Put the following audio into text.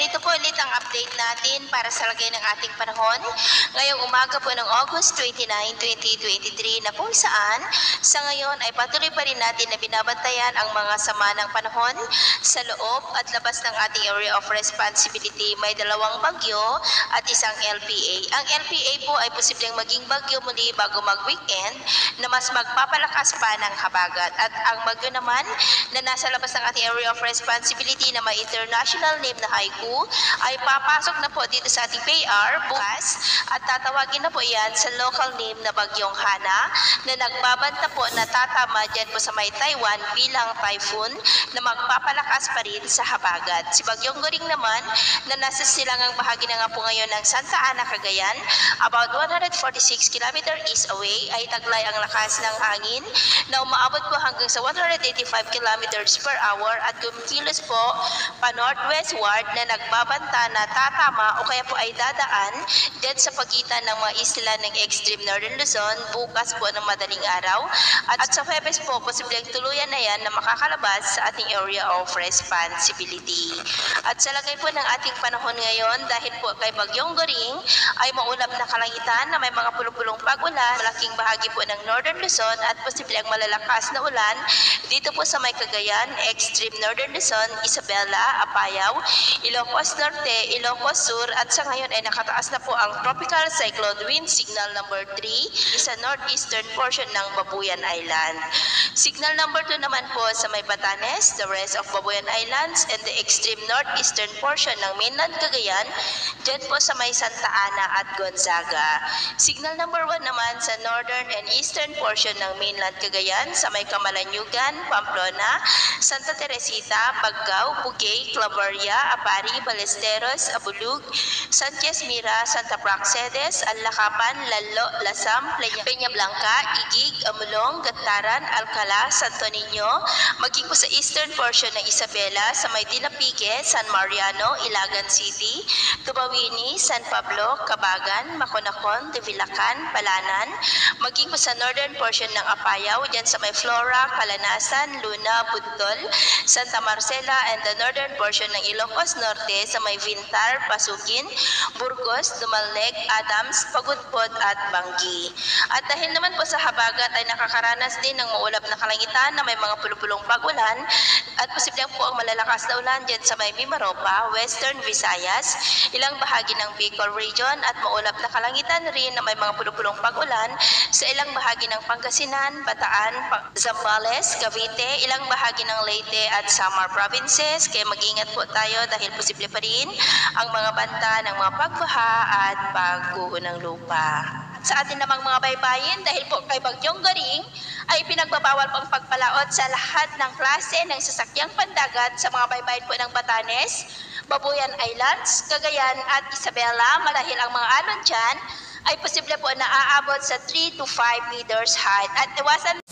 Narito po ulit ang update natin para sa lagay ng ating panahon. Ngayong umaga po ng August 29, 2023 na kung saan sa ngayon ay patuloy pa rin natin na binabantayan ang mga sama ng panahon sa loob at labas ng ating area of responsibility. May dalawang bagyo at isang LPA. Ang LPA po ay posibleng maging bagyo muli bago mag-weekend na mas magpapalakas pa ng habagat. At ang bagyo naman na nasa labas ng ating area of responsibility na may international name na Haiku ay papasok na po dito sa ating PAR bukas at tatawagin na po yan sa local name na Bagyong Hana na nagbabanta po na tatama dyan po sa may Taiwan bilang typhoon na magpapalakas pa rin sa habagat. Si Bagyong Goring naman na nasa silangang bahagi na nga po ngayon ng Santa Ana, Cagayan, about 146 km east away ay taglay ang lakas ng hangin na umaabot po hanggang sa 185 km per hour at kumikilos po pa northwestward na nagbabanta na tatama o kaya po ay dadaan dyan sa pagitan ng mga isla ng extreme northern Luzon bukas po ng madaling araw at sa Huwebes po posibleng tuluyan na yan na makakalabas sa ating area of responsibility. At sa lagay po ng ating panahon ngayon dahil po kay Bagyong Goring ay maulap na kalangitan na may mga pulong-pulong pag-ulan, malaking bahagi po ng northern Luzon at posibleng malalakas na ulan dito po sa may Cagayan, extreme northern Luzon, Isabela, Apayao, Ilocos Norte, Ilocos Sur at sa ngayon ay nakataas na po ang tropical cyclone wind signal number 3 sa northeastern portion ng Babuyan Island. Signal number 2 naman po sa may Batanes, the rest of Babuyan Islands and the extreme northeastern portion ng mainland Cagayan, dyan po sa may Santa Ana at Gonzaga. Signal number 1 naman sa northern and eastern portion ng mainland Cagayan sa may Camalanyugan, Pamplona, Santa Teresita, Baggao, Bugay, Claveria, Apari, Balesteros, Abulug, Sanchez Mira, Santa Praxedes, Alakapan, Lalo, Lasam, Peña Blanca, Igig, Amulong, Gataran, Alcala, Santo Niño, maging po sa eastern portion ng Isabela sa may Dinapigue, San Mariano, Ilagan City, Tubawini, San Pablo, Cabagan, Maconacon, Divilacan, Palanan, maging po sa northern portion ng Apayao, dyan sa may Flora, Calanasan, Luna, Budtol, Santa Marcela, and the northern portion ng Ilocos Norte sa may Vintar, Pasukin, Burgos, Dumalneg, Adams, Pagudpod at Banggi. At dahil naman po sa habagat ay nakakaranas din ng maulap na kalangitan na may mga pulupulong pag-ulan at posibleng po ang malalakas na ulan dyan sa may Mimaropa, Western Visayas, ilang bahagi ng Bicol Region at maulap na kalangitan rin na may mga pulupulong pag-ulan sa ilang bahagi ng Pangasinan, Bataan, Zambales, Cavite, ilang bahagi ng Leyte at Samar Provinces. Kaya mag-ingat po tayo dahil posible pa rin ang mga banta ng mga pagbaha at pagguho ng lupa. Sa atin namang mga baybayin dahil po kay Bagyong Goring ay pinagbabawal pang pagpalaot sa lahat ng klase ng sasakyang pandagat sa mga baybayin po ng Batanes, Babuyan Islands, Cagayan at Isabela. Marahil ang mga alon dyan ay posible po na aabot sa 3 to 5 meters height at iwasan